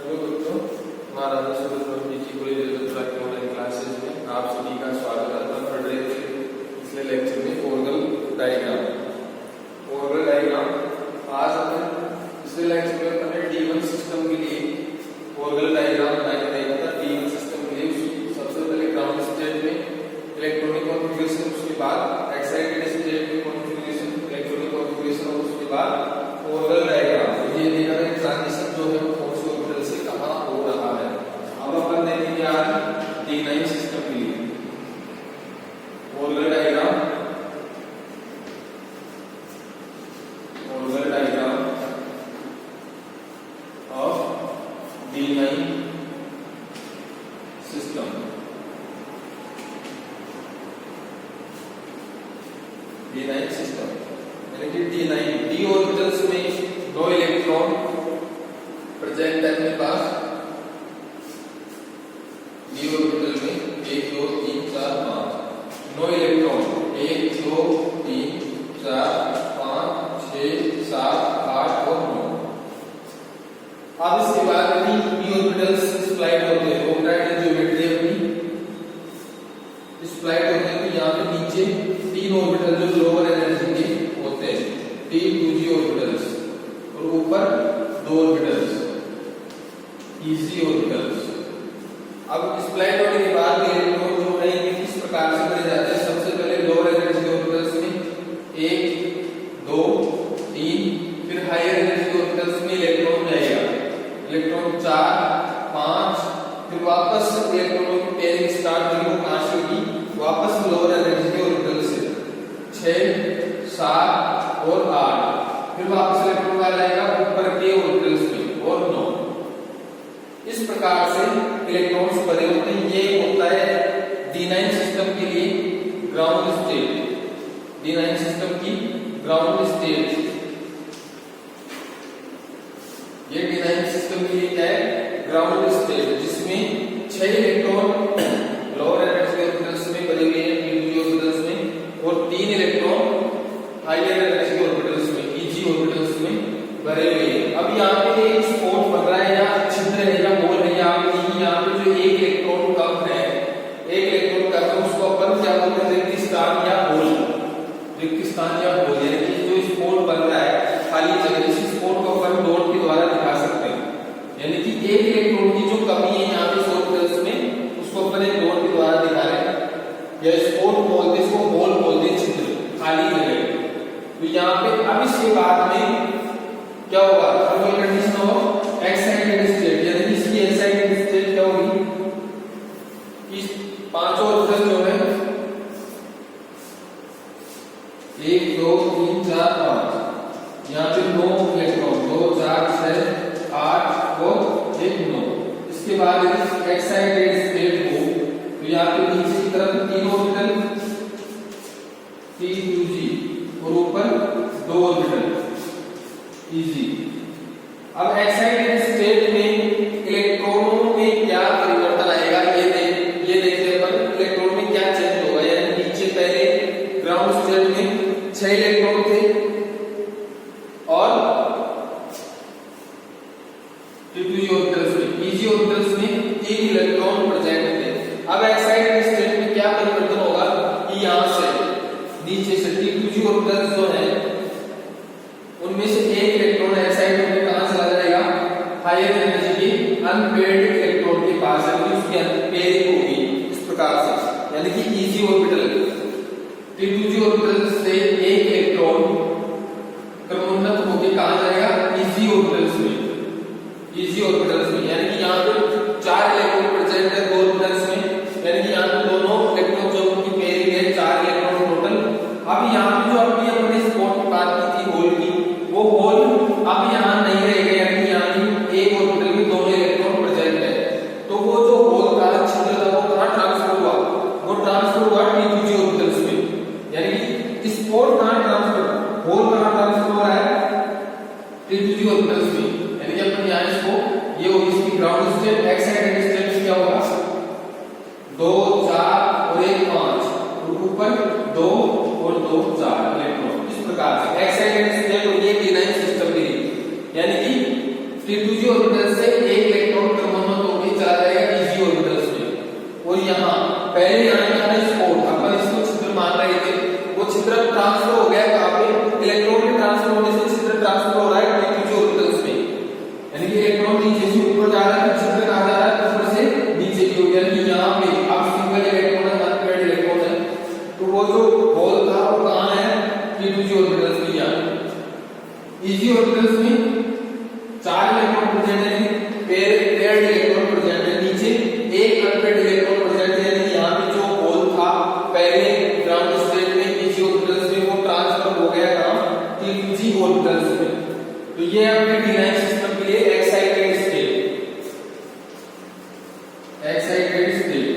Hello बच्चों, हमारा online classes में आप सभी का स्वागत है। हम पढ़ रहे थे पिछले लेक्चर में ऑर्गल डायग्राम। आज हमें पिछले लेक्चर में हमने D1 सिस्टम के लिए ऑर्गल डायग्राम बनाया देखा था। D1 सिस्टम के लिए सबसे पहले ग्राउंड स्टेट में इलेक्ट्रॉनिक कॉन्फ़िगरेशन, उसके बाद एक्साइटेड स्टेट में कॉन्फ़िगरेशन, इलेक्ट्रॉनिक कॉन्फ़िगरेशन और उसके बाद ऑर्गल डायग्राम। ये देखा था ट्रांजिशन जो है से कहां हो रहा है। अब अपन देखेंगे आज D9 सिस्टम के लिए ऑर्गल diagram of D9 system. D9 system यानी कि D9 D ऑर्बिटल्स में 2 इलेक्ट्रॉन प्रेजेंट है अपने पास। D ऑर्बिटल में 1 2 3 4 5 9 इलेक्ट्रॉन 1 2 3 4 5 6 7 8 और 9। अब इसके बाद D ऑर्बिटल्स स्प्लाइट होते हैं। ऑक्टाइडल ज्योमेट्री अपनी स्प्लाइट होते हैं। तो यहाँ पे नीचे 3 ऑर्बिटल जो लोअर एनर्जी के होते हैं, T2G ऑर्बिटल्स, और ऊपर 2 ऑर्बिटल्स EG ऑर्बिटल्स। अब स्प्लाइट होने के बाद इलेक्ट्रॉन जो है ये किस प्रकार से बने जाते हैं। सबसे पहले लोअर एनर्जी ऑर्बिटल्स में 1 2 3, फिर हायर एनर्जी ऑर्बिटल्स में इलेक्ट्रॉन जाएगा, इलेक्ट्रॉन 4 5, फिर वापस इलेक्ट्रॉनों की पेयरिंग स्टार्ट होगी। वो कहां से होगी? वापस लोअर एनर्जी के ऑर्बिटल से 6 7 और 8, फिर वापस इलेक्ट्रॉन आ जाएगा ऊपर के ऑर्बिटल्स में और 9। इस प्रकार से इलेक्ट्रॉन्स बने होते हैं। ये होता है D9 सिस्टम के लिए ग्राउंड स्टेट। D9 सिस्टम की ग्राउंड स्टेट, ये D9 सिस्टम के लिए क्या है? ग्राउंड स्टेट, जिसमें 6 इलेक्ट्रॉन लोअर एनर्जी ऑर्बिटल्स में बने हुए हैं, T2G ऑर्बिटल्स में, और 3 इलेक्ट्रॉन हायर एनर्जी ऑर्बिटल्स में, EG ऑर्बिटल्स में भरे हुए हैं। अब यहाँ पे एक स्पॉट बन रहा है या छिद्र है या होल है। यहाँ पे जो एक इलेक्ट्रॉन कम है, एक इलेक्ट्रॉन कम है, उसको अपन क्या बोलते हैं? रिक्त स्थान या होल। रिक्त स्थान या होल यानी कि जो स्पॉट बन रहा है खाली जगह, इस स्पॉट को अपन डॉट के द्वारा दिखा सकते हैं। यानी कि एक इलेक्ट्रॉन की जो कमी है यहाँ पे ऑर्बिटल्स में, उसको अपन एक डॉट के द्वारा दिखा रहे हैं। या स्पॉट बोलते हैं, इसको होल बोलते हैं, छिद्र, खाली जगह। तो यहाँ पे अब इसके बाद में क्या होगा? Thermal condition of excited state, यानी कि इसकी एक्साइटेड स्टेट क्या होगी? इस पांचों ऑर्बिटल जो है 1 2 3 4 5, यहाँ पे 9 इलेक्ट्रॉन 2 4 6 8 और 1 9। इसके बाद यदि एक्साइटेड स्टेट हो तो यहाँ पे नीचे की तरफ 3 ऑर्बिटल T2G और ऊपर 2 ऑर्बिटल EG। अब एक्साइटेड स्टेट में इलेक्ट्रॉनों में क्या परिवर्तन आएगा ये देखते हैं अपन। इलेक्ट्रॉन में क्या चेंज होगा। यानी नीचे पहले ग्राउंड स्टेट में 6 इलेक्ट्रॉन थे और T2G ऑर्बिटल्स में, EG ऑर्बिटल्स में 3 इलेक्ट्रॉन प्रेजेंट थे। अब एक्साइटेड स्टेट में क्या परिवर्तन होगा कि यहां से नीचे से T2G ऑर्बिटल्स जो है उनमें से एक इलेक्ट्रॉन एक्साइटेड में कहां चला जाएगा? हायर एनर्जी के अनपेयर्ड इलेक्ट्रॉन के पास, यानी उसकी पेयरिंग होगी इस प्रकार से। यानी कि EG ऑर्बिटल T2G ऑर्बिटल से एक इलेक्ट्रॉन क्रमोन्नत होकर कहां जाएगा? EG ऑर्बिटल्स में, EG ऑर्बिटल्स में। यानी कि यहाँ पे 4 इलेक्ट्रॉन प्रेजेंट है 2 ऑर्बिटल्स में, यानी कि यहाँ पे दोनों इलेक्ट्रॉन जो उनकी पेयरिंग है 4 इलेक्ट्रॉन टोटल। अब यहाँ पे जो अभी अपने स्पॉट की बात की थी होल की, वो होल अब यहाँ नहीं रहेगा। यानी यहाँ पे एक ऑर्बिटल में दोनों इलेक्ट्रॉन प्रेजेंट है। तो वो जो होल का छिद्र था वो कहाँ ट्रांसफर हुआ? वो ट्रांसफर हुआ T2G ऑर्बिटल्स में। यानी कि स्पॉट कहाँ ट्रांसफर, होल कहाँ ट्रांसफर हो रहा है? T2G ऑर्बिटल्स में। यानी कि अपन यहाँ इसको ये होगी इसकी ग्राउंड स्टेट। एक्साइटेड स्टेट में क्या होगा? 2 4 और 1 5, और ऊपर 2 और 2 4 इलेक्ट्रॉन। इस प्रकार से एक्साइटेड स्टेट ये D9 सिस्टम ट्रांसफर हो रहा है T2G ऑर्बिटल्स में, यानी कि इलेक्ट्रॉन नीचे से ऊपर जा रहा है, क्षेत्र कहां जा रहा है, ऊपर से नीचे की ओर, यानी कि यहाँ पे अब सिंगल इलेक्ट्रॉन है, यहाँ पेड इलेक्ट्रॉन है, तो वो जो होल था वो कहां है, T2G ऑर्बिटल्स में। यहाँ इजी ऑर्बिटल्स में 4 इलेक्ट्रॉन प्रेजेंट है, पेड इलेक्ट्रॉन प्रेजेंट है, नीचे एक अनपेड इलेक्ट्रॉन प्रेजेंट है, यानी यहाँ पे जो होल था पहले ग्राउंड स्टेट में इजी ऑर्बिटल्स में, वो ट्रांसफर हो गया था T2G ऑर्बिटल्स में। तो ये आपके D9 सिस्टम के लिए excited state, excited state,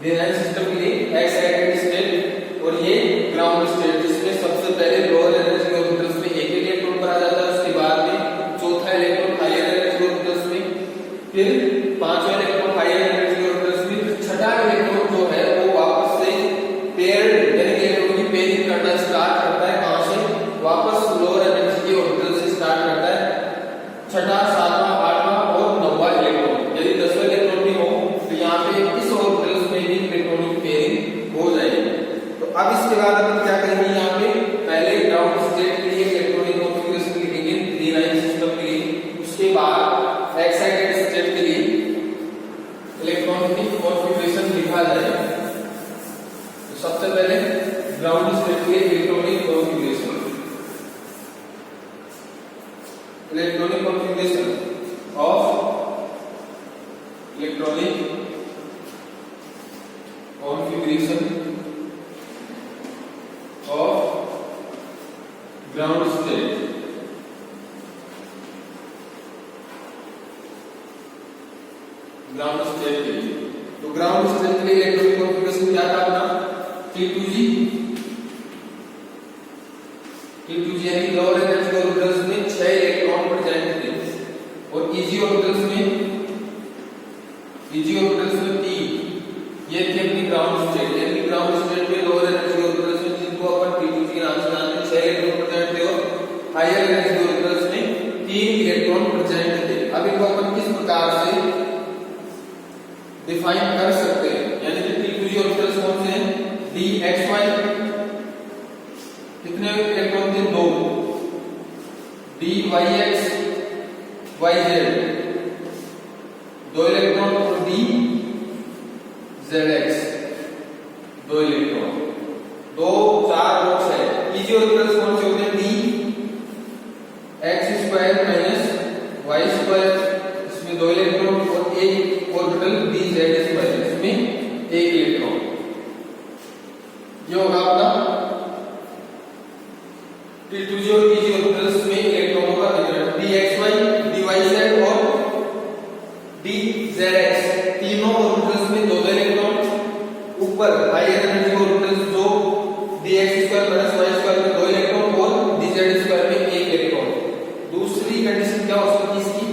D9 system के लिए एक्साइटेड स्टेट। और ये ग्राउंड स्टेट जिसमें सबसे पहले लोअर एनर्जी ऑर्बिटल्स में एक इलेक्ट्रॉन पर आ जाता है, उसके बाद में चौथा इलेक्ट्रॉन हायर एनर्जी ऑर्बिटल्स में, फिर पांचवा इलेक्ट्रॉन हायर एनर्जी ऑर्बिटल्स में, फिर छठा इलेक्ट्रॉन जो है वो वापस से पेयर्ड यानी कि इलेक्ट्रॉन की पेयरिंग करना स्टार्ट करता है, कहां से, वापस लोअर एनर्जी के ऑर्बिटल से स्टार्ट करता है, छठा, सातवां, आठवां और नौवां इलेक्ट्रॉन। यदि 10वां इलेक्ट्रॉन भी हो तो यहाँ पे इस ऑर्बिटल्स में भी इलेक्ट्रॉनिक पेयरिंग हो जाएगी। तो अब इसके बाद अपन क्या करेंगे, यहाँ पे पहले ग्राउंड स्टेट के लिए इलेक्ट्रॉनिक कॉन्फ़िगरेशन लिखेंगे D9 सिस्टम के लिए, उसके बाद एक्साइटेड स्टेट के लिए इलेक्ट्रॉनिक कॉन्फ़िगरेशन लिखा जाएगा। तो सबसे पहले ग्राउंड स्टेट के लिए electronic configuration, electronic configuration of electronic configuration of ground state, ground state के लिए। तो ग्राउंड स्टेट के लिए इलेक्ट्रॉनिक कॉन्फ़िगरेशन क्या था अपना, T2G यानी लोअर एनर्जी ऑर्बिटल्स में 6 इलेक्ट्रॉन प्रेजेंट थे, और इजी ऑर्बिटल्स में 3 ये थी अपनी ग्राउंड स्टेट, यानी ग्राउंड स्टेट में लोअर एनर्जी ऑर्बिटल्स में जिनको अपन T2G के नाम से जानते हैं 6 इलेक्ट्रॉन प्रेजेंट थे, और हायर एनर्जी ऑर्बिटल्स में 3 इलेक्ट्रॉन प्रेजेंट थे। अब इनको अपन किस प्रकार से डिफाइन कर सकते हैं, यानी कि T2G ऑर्बिटल्स कौन से हैं, DXY कितने इलेक्ट्रॉन थे, 2, DYX YZ 2 इलेक्ट्रॉन, और DZX 2 इलेक्ट्रॉन, 2, 4 और 6। इजी ऑर्बिटल्स कौन से होते हैं, DX² - Y², इसमें 2 इलेक्ट्रॉन, और एक ऑर्बिटल DZ², इसमें 1 इलेक्ट्रॉन। ये होगा अपना T2G और PG ऑर्बिटल्स में इलेक्ट्रॉनों का वितरण। DXY, DYZ और DZX तीनों ऑर्बिटल्स में 2 इलेक्ट्रॉन, ऊपर हायर एनर्जी ऑर्बिटल्स जो DX² - Y² में 2 इलेक्ट्रॉन, और DZ² में 1 इलेक्ट्रॉन। दूसरी कंडीशन क्या हो सकती है इसकी,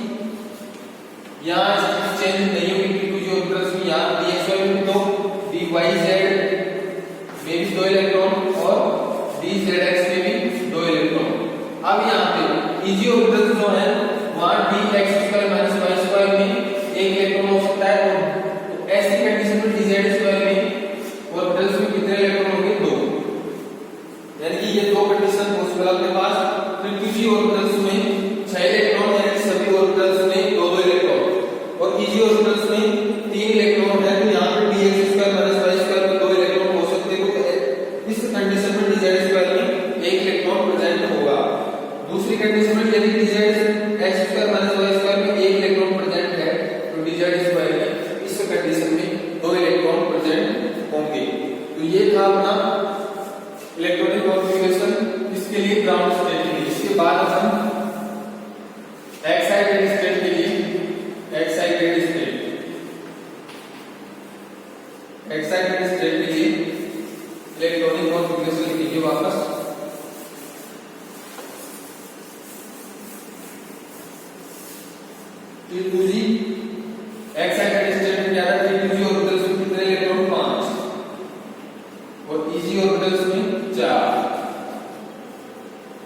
यहाँ स्थिति चेंज नहीं होगी T2G ऑर्बिटल्स में, यहाँ DXY में 2, DYZ में भी 2 इलेक्ट्रॉन, और DZX में भी 2 इलेक्ट्रॉन। अब यहाँ पे इजी ऑर्बिटल्स जो है वहां DX² - Y² में 1 इलेक्ट्रॉन हो सकता है, और ऐसी कंडीशन में DZ² में ऑर्बिटल्स में कितने इलेक्ट्रॉन होंगे, 2, यानी कि ये 2 कंडीशन पॉसिबल आपके पास। T2G ऑर्बिटल्स में 6 इलेक्ट्रॉन, यानी सभी ऑर्बिटल्स में 2-2 इलेक्ट्रॉन, और इजी ऑर्बिटल्स में 3 इलेक्ट्रॉन है, तो यहाँ पे DX² - Y² में 2 इलेक्ट्रॉन हो सकते हैं, तो इस कंडीशन में DZ² में 1 इलेक्ट्रॉन प्रेजेंट होगा। दूसरी कंडीशन में यदि DZX² - Y² में 1 इलेक्ट्रॉन प्रेजेंट है, तो DZ² में इस कंडीशन में 2 इलेक्ट्रॉन प्रेजेंट होंगे। तो ये था अपना इलेक्ट्रॉनिक कॉन्फ़िगरेशन इसके लिए ग्राउंड स्टेट के लिए। इसके बाद हम एक्साइटेड स्टेट के लिए, एक्साइटेड स्टेट के लिए इलेक्ट्रॉनिक कॉन्फ़िगरेशन लिखिए वापस। T2G एक्साइटेड स्टेट में क्या है, T2G ऑर्बिटल्स में कितने इलेक्ट्रॉन, 5, और इजी ऑर्बिटल्स में 4।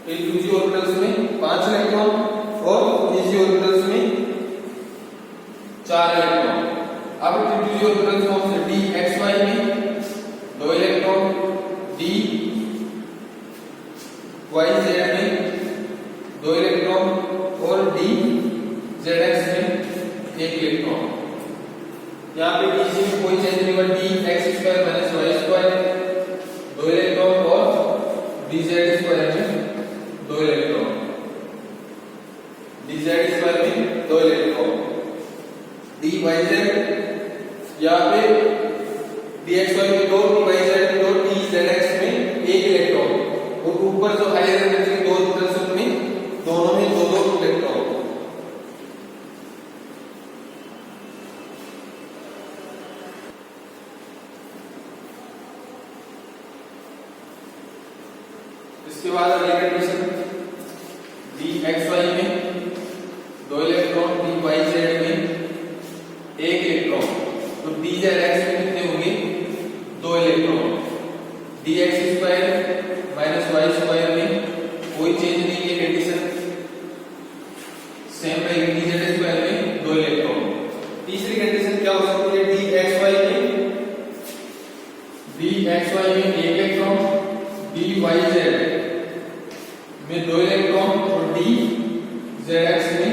T2G ऑर्बिटल्स में 5 इलेक्ट्रॉन, और इजी ऑर्बिटल्स में 4 इलेक्ट्रॉन। अब T2G ऑर्बिटल्स कौन से, DXY में 2 इलेक्ट्रॉन, वाई जेड में 2 इलेक्ट्रॉन और डी जेड एक्स में 1 इलेक्ट्रॉन। यहाँ पे इजी में कोई चेंज नहीं हुआ, D X square minus Y square 2 electron और डी जेड स्क्वायर में 2 इलेक्ट्रॉन, डी जेड स्क्वायर में 2 इलेक्ट्रॉन, डी वाई जेड यहाँ पे डी एक्स वाई में 2, डी वाई जेड में 2, डी जेड एक्स में 1 इलेक्ट्रॉन और ऊपर जो हायर एनर्जी के 2 ऑर्बिटल्स में दोनों में 2-2 इलेक्ट्रॉन। इसके बाद अगली कंडीशन डी एक्स वाई में 2 इलेक्ट्रॉन, डी वाई जेड में 1 इलेक्ट्रॉन, तो डी जेड एक्स में कितने होंगे 2 electron. D X square minus Y square में कोई चेंज नहीं है, कंडीशन सेम रहेगी, डी जेड स्क्वायर में 2 इलेक्ट्रॉन। तीसरी कंडीशन क्या हो सकती है, डी एक्स वाई में 1 इलेक्ट्रॉन, डी वाई जेड में 2 इलेक्ट्रॉन और डी जेड एक्स में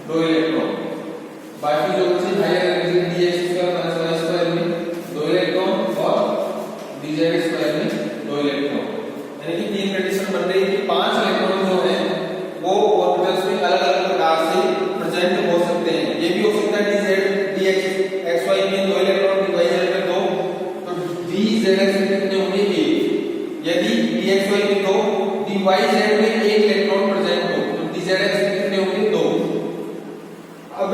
2 इलेक्ट्रॉन। बाकी जो बचे higher energy D X square minus Y square में 2 इलेक्ट्रॉन और डी जेड स्क्वायर में 2 इलेक्ट्रॉन। यानी कि 3 कंडीशन बन रही है कि 5 इलेक्ट्रॉन जो है वो ऑर्बिटल्स में अलग अलग प्रकार से प्रेजेंट हो सकते हैं। ये भी हो सकता है D Z D X Y में 2 इलेक्ट्रॉन, डी वाई जेड में 2, तो डी जेड एक्स में कितने होंगे 1। यदि डी एक्स वाई में 2, डी वाई जेड में 1 इलेक्ट्रॉन प्रेजेंट हो तो डी जेड एक्स में कितने होंगे 2। अब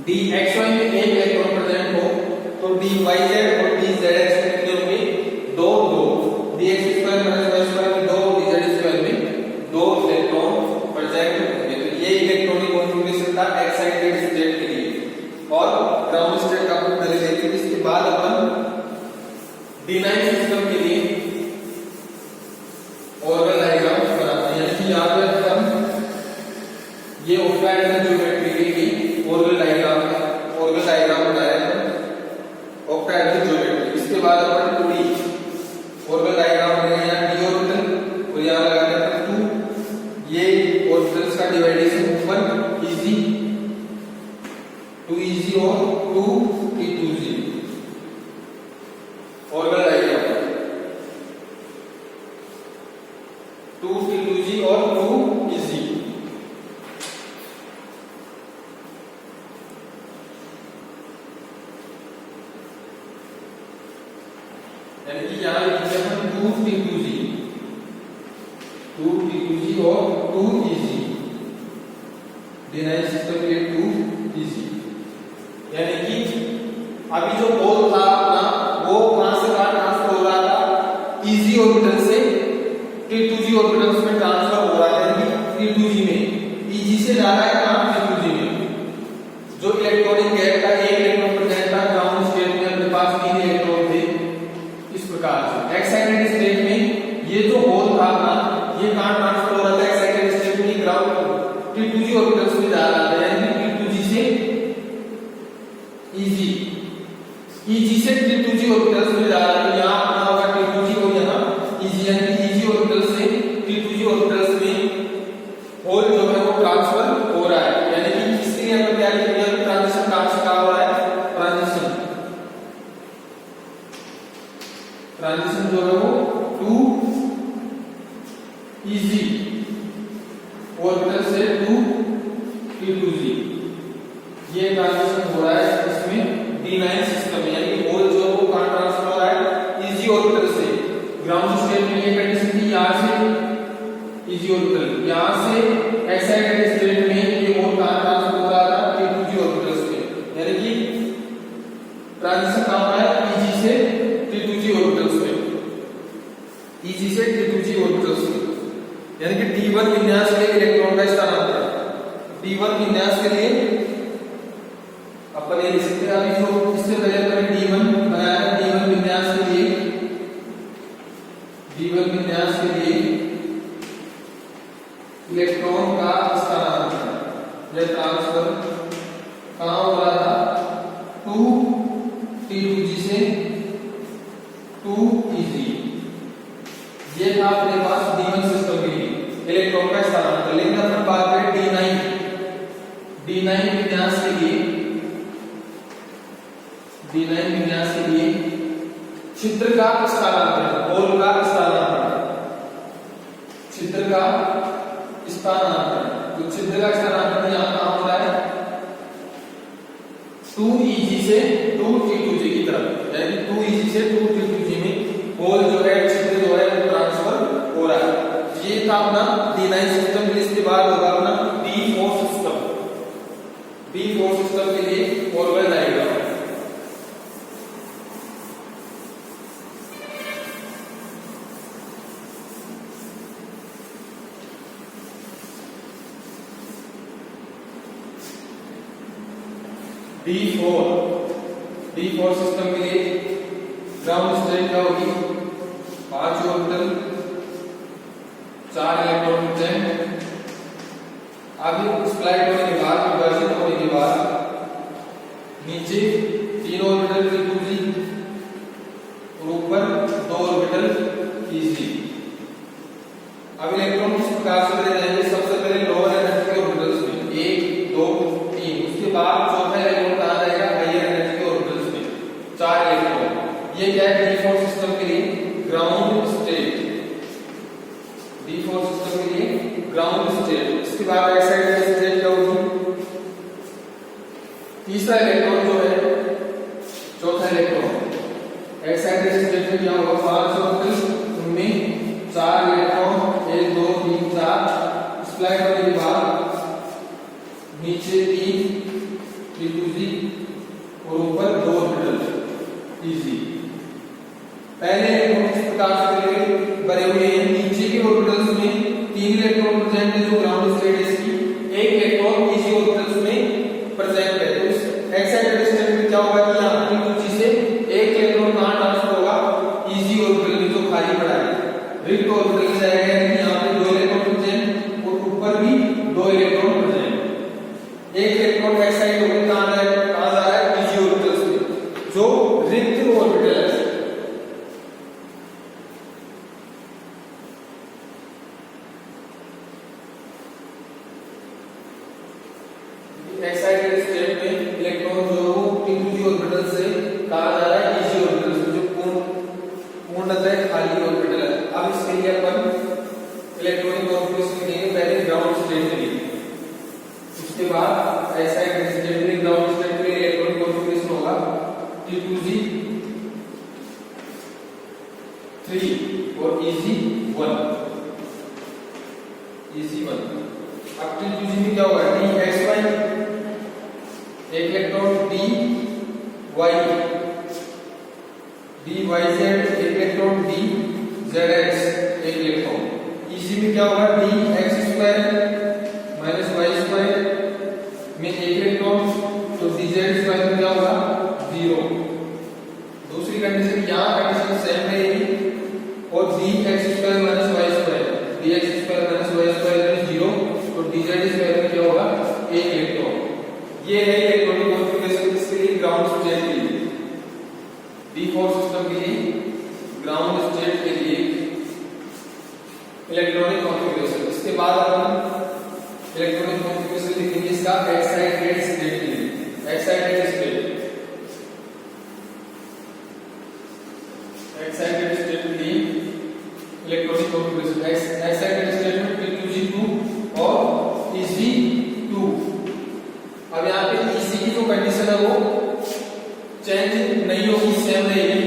डी एक्स वाई में 1 इलेक्ट्रॉन प्रेजेंट हो तो डी वाई जेड और डी जेड एक्स में कितने होंगे 2 2, D X square minus Y square में 2, डी जेड स्क्वायर में 2 इलेक्ट्रॉन प्रेजेंट होंगे। तो ये इलेक्ट्रॉनिक कॉन्फ़िगरेशन था एक्साइटेड स्टेट के लिए और ग्राउंड स्टेट का अपन पहले देखते हैं। इसके बाद अपन डिनाइन सिस्टम के लिए ऑर्गन डायग्राम बनाते हैं। यानी कि यहाँ पे हम ये ऑक्टाहेड्रल ज्योमेट्री की ऑर्गन डायग्राम बनाया है, ऑक्टाहेड्रल ज्योमेट्री। इसके बाद अपन 2D ऑर्गन डायग्राम बनाएंगे, यहाँ डी ऑर्बिटल और यहाँ लगा देते हैं 2। ये ऑर्बिटल्स का डिवाइडेशन 1 इजी, 2 इजी और 2 T2G ऑर्गन डायग्राम 2 T2G और 2 इजी। यानी कि यहाँ लिखते हैं 2 T2G और 2 इजी, डिनाइन सिस्टम के 2 इजी। यानी कि अभी जो होल था अपना वो कहां से कहां ट्रांसफर हो रहा था, इजी ऑर्बिटल से T2G ऑर्बिटल्स में ट्रांसफर हो रहा है। यानी T2G में इजी से जा रहा है कहां T2G में। जो इलेक्ट्रॉनिक गैप का 1 इलेक्ट्रॉन प्रेजेंट था ग्राउंड स्टेट में, अपने पास 3 इलेक्ट्रॉन थे। इस प्रकार से एक्साइटेड स्टेट में ये जो होल था ना ये कहां ट्रांसफर हो रहा था, एक्साइटेड स्टेट में ग्राउंड T2G ऑर्बिटल्स में जा रहा था। यानी T2G से इजी से T2G ऑर्बिटल्स में जा रहा है। यहाँ अपना होगा T2G और यहाँ इजी, यानी इजी ऑर्बिटल्स से T2G ऑर्बिटल्स में होल जो है वो ट्रांसफर हो रहा है। यानी कि इसलिए हमने क्या किया, ट्रांजिशन कहां से कहां हो रहा है, ट्रांजिशन जो है वो 2 इजी ऑर्बिटल से 2 T2G ये ट्रांजिशन हो रहा है इसमें डिनाइन सिस्टम में। यानी कि होल जो है वो कहां ट्रांसफर हो रहा है, इजी ऑर्बिटल से ग्राउंड स्टेट में। ये कंडीशन थी यहाँ से इजी ऑर्बिटल, यहाँ से एक्साइटेड स्टेट में ये होल कहां ट्रांसफर हो रहा था T2G ऑर्बिटल्स में। यानी कि ट्रांजिशन कहां हो रहा है, इजी से T2G ऑर्बिटल्स में, इजी से T2G ऑर्बिटल्स में। यानी कि D1 विन्यास के लिए इलेक्ट्रॉन का स्थानांतरण, D1 विन्यास के लिए अपन ये लिख सकते हैं। अभी जो इससे पहले मैंने D1 बनाया है, D1 विन्यास के लिए इलेक्ट्रॉन का स्थानांतरण या ट्रांसफर कहां हो रहा था, 2 T2G से 2 EG। ये था अपने पास D1 सिस्टम के लिए इलेक्ट्रॉन का स्थानांतरण। लेकिन अपन बात करें D9 विन्यास के लिए, D9 विन्यास के लिए छिद्र का स्थानांतरण, होल का स्थानांतरण, छिद्र का स्थानांतरण। तो छिद्र का स्थानांतरण यहां काम हो रहा है 2Eg से 2T2G की तरफ, यानी 2Eg से 2T2G में होल जो है, छिद्र जो है वो ट्रांसफर हो रहा है। ये था अपना D9 सिस्टम। इसके बाद होगा अपना D4 सिस्टम। D4 सिस्टम के लिए ऑर्बिटल डायग्राम D4 सिस्टम के लिए ग्राउंड स्टेट क्या होगी? 5 ऑर्बिटल, 4 इलेक्ट्रॉन प्रेजेंट। आगे स्प्लाइट होने के बाद, विभाजित होने के बाद नीचे 3 ऑर्बिटल T2G और ऊपर 2 ऑर्बिटल Tg। अब इलेक्ट्रॉन किस प्रकार से बने जाएंगे? सबसे पहले लोअर एनर्जी के ऑर्बिटल्स में 1 2 3, उसके बाद चौथा इलेक्ट्रॉन कहां जाएगा? हायर एनर्जी के ऑर्बिटल्स में 4 इलेक्ट्रॉन। ये क्या है D4 सिस्टम के लिए? Ground state. D4 सिस्टम के लिए ग्राउंड स्टेट। इसके बाद एक्साइटेड स्टेट क्या होगी? तीसरा इलेक्ट्रॉन जो है, चौथा इलेक्ट्रॉन एक्साइटेड स्टेट में क्या होगा? 5 ऑर्बिटल, उनमें 4 इलेक्ट्रॉन, 1 2 3 4। स्प्लाइट होने के बाद नीचे 3 T2G और ऊपर 2 ऑर्बिटल Tg। पहले इलेक्ट्रॉन किस प्रकार से बने हुए हैं? नीचे के ऑर्बिटल्स में 3 इलेक्ट्रॉन प्रेजेंट है, जो ग्राउंड स्टेट है इसकी। 1 इलेक्ट्रॉन Tg ऑर्बिटल्स में प्रेजेंट है। तो इस एक्साइटेड स्टेट में क्या होगा कि यहां T2G से 1 इलेक्ट्रॉन कहां ट्रांसफर होगा? Tg ऑर्बिटल में जो खाली पड़ा है, रिक्त ऑर्बिटल में जाएगा। यानी यहां पे 2 इलेक्ट्रॉन प्रेजेंट और ऊपर भी 2 इलेक्ट्रॉन प्रेजेंट। 1 इलेक्ट्रॉन एक्साइट होकर कहां जा रहा है? Tg ऑर्बिटल्स में, जो रिक्त ऑर्बिटल है। एक्साइटेड स्टेट में इलेक्ट्रॉन जो T2G ऑर्बिटल से कहा जा रहा है Tg ऑर्बिटल से, जो पूर्णतः खाली ऑर्बिटल है। अब इसके लिए अपन इलेक्ट्रॉनिक कॉन्फ़िगरेशन देंगे, पहले ग्राउंड स्टेट के लिए, उसके बाद एक्साइटेड स्टेट में। ग्राउंड स्टेट में इलेक्ट्रॉनिक कॉन्फ़िगरेशन होगा T2G 3 और Eg1। अब T2G में क्या होगा? DXY, एक इलेक्ट्रॉन DYZ, एक इलेक्ट्रॉन DZX, एक इलेक्ट्रॉन। Eg में क्या होगा? DX² -Y² में एक इलेक्ट्रॉन, तो DZ² में क्या होगा? 0। दूसरी कंडीशन, यहां कंडीशन सेम रहेगी और DX² -Y² में 0, तो DZ² में क्या होगा? 1 इलेक्ट्रॉन। ये है इलेक्ट्रॉनिक कॉन्फ़िगरेशन इसके लिए ग्राउंड स्टेट के लिए, D4 सिस्टम के लिए ग्राउंड स्टेट के लिए इलेक्ट्रॉनिक कॉन्फ़िगरेशन। इसके बाद अपन इलेक्ट्रॉनिक कॉन्फ़िगरेशन लिखेंगे इसका एक्साइटेड स्टेट के लिए। एक्साइटेड स्टेट के लिए इलेक्ट्रॉनिक कॉन्फ़िगरेशन। एक्साइटेड स्टेट में T2G2 और Eg2। अब यहाँ पे Eg की जो कंडीशन है वो चेंज नहीं होगी, सेम रहेगी।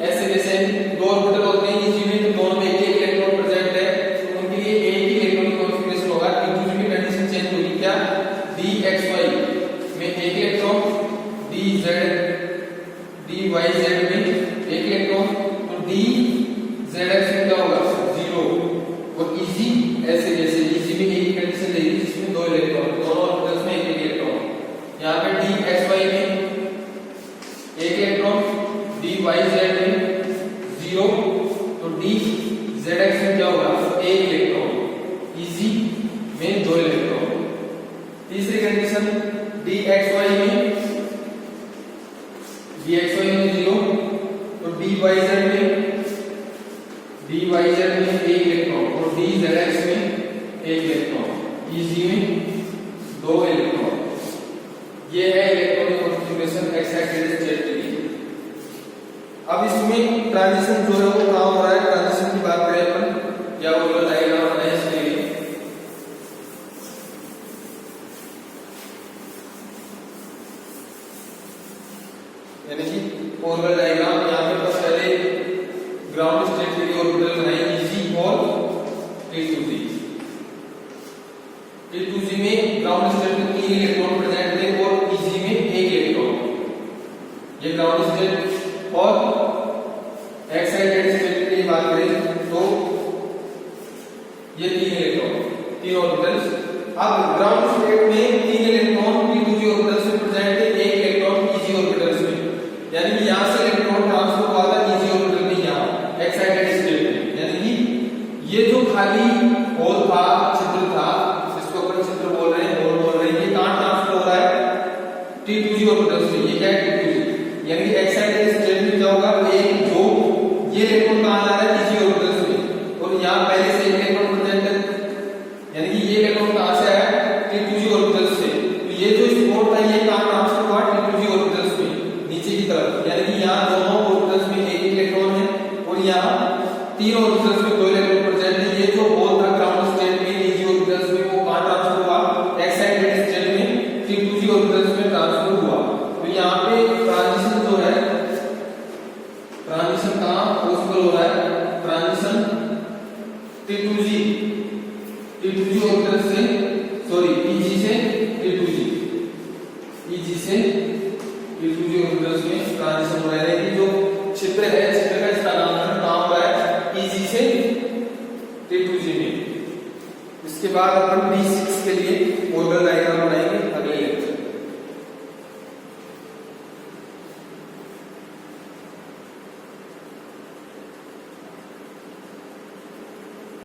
ऐसे जैसे 2 ऑर्बिटल होते हैं Eg में, तो दोनों में 1 इलेक्ट्रॉन प्रेजेंट है, तो उनके लिए एक ही इलेक्ट्रॉनिक कॉन्फ़िगरेशन होगा। T2G में कंडीशन चेंज होगी, क्या? DXY में 1 इलेक्ट्रॉन, DYZ में 1 इलेक्ट्रॉन, तो DZX में क्या होगा? 0 और Eg में एक इलेक्ट्रॉन और डी जेड में एक इलेक्ट्रॉन, इजी में 2 इलेक्ट्रॉन। ये है इलेक्ट्रॉनिक कॉन्फ़िगरेशन एक्साइटेड स्टेट के लिए। अब इसमें ट्रांजिशन जो है वो कहाँ हो रहा है, ट्रांजिशन की बात करें अपन, क्या ऑर्बिटल डायग्राम बनाए इसके लिए। यानी कि ऑर्बिटल डायग्राम यहाँ पे बस पहले ग्राउंड स्टेट के लिए ऑर्बिटल बनाए इजी और T2G। T2G में ग्राउंड स्टेट में 3 इलेक्ट्रॉन प्रेजेंट थे और इजी में 1 इलेक्ट्रॉन। ये ग्राउंड स्टेट और एक्साइटेड स्टेट के लिए बात करें तो ये 3 इलेक्ट्रॉन, 3 ऑर्बिटल्स। अब ग्राउंड स्टेट में 3 इलेक्ट्रॉन T2G ऑर्बिटल्स में प्रेजेंट थे, 1 इलेक्ट्रॉन इजी ऑर्बिटल्स में। यानी कि यहां से इलेक्ट्रॉन ट्रांसफर हुआ था इजी ऑर्बिटल में, यहां एक्साइटेड स्टेट में। यानी कि ये जो खाली होल था, छिद्र था, जिसको अपन छिद्र बोल रहे हैं, होल बोल रहे हैं, ये कहां ट्रांसफर हो रहा है, T2G ऑर्बिटल्स में। ये क्या है, T2G। यानी कि एक्साइटेड स्टेट में क्या होगा, एक जो ये इलेक्ट्रॉन कहां जा रहा है, इजी ऑर्बिटल्स में, और यहां पहले से एक इलेक्ट्रॉन प्रेजेंट है। यानी कि ये इलेक्ट्रॉन कहां से आया, T2G ऑर्बिटल्स से। तो ये जो स्पोर्ट था ये कहां ट्रांसफर हुआ, T2G ऑर्बिटल्स में नीचे की तरफ। यानी कि यहाँ दोनों ऑर्बिटल्स में एक इलेक्ट्रॉन है और यहाँ 3 ऑर्बिटल्स में 2 इलेक्ट्रॉन प्रेजेंट है। ये जो होल था ग्राउंड स्टेट में इजी ऑर्बिटल्स में, वो कहां ट्रांसफर हुआ, एक्साइटेड स्टेट में T2G ऑर्बिटल्स में ट्रांसफर हुआ। तो यहाँ पे ट्रांजिशन जो है, ट्रांजिशन कहां पॉसिबल हो रहा है, ट्रांजिशन T2G ऑर्बिटल से, सॉरी EG से T2G, EG से T2G ऑर्बिटल्स में ट्रांजिशन हो रहा है। कि जो छिद्र है, छिद्र का स्थानांतरण कहां हो रहा है, EG से T2G में। इसके बाद अपन D6 के लिए ऑर्बिटल डायग्राम बनाएंगे।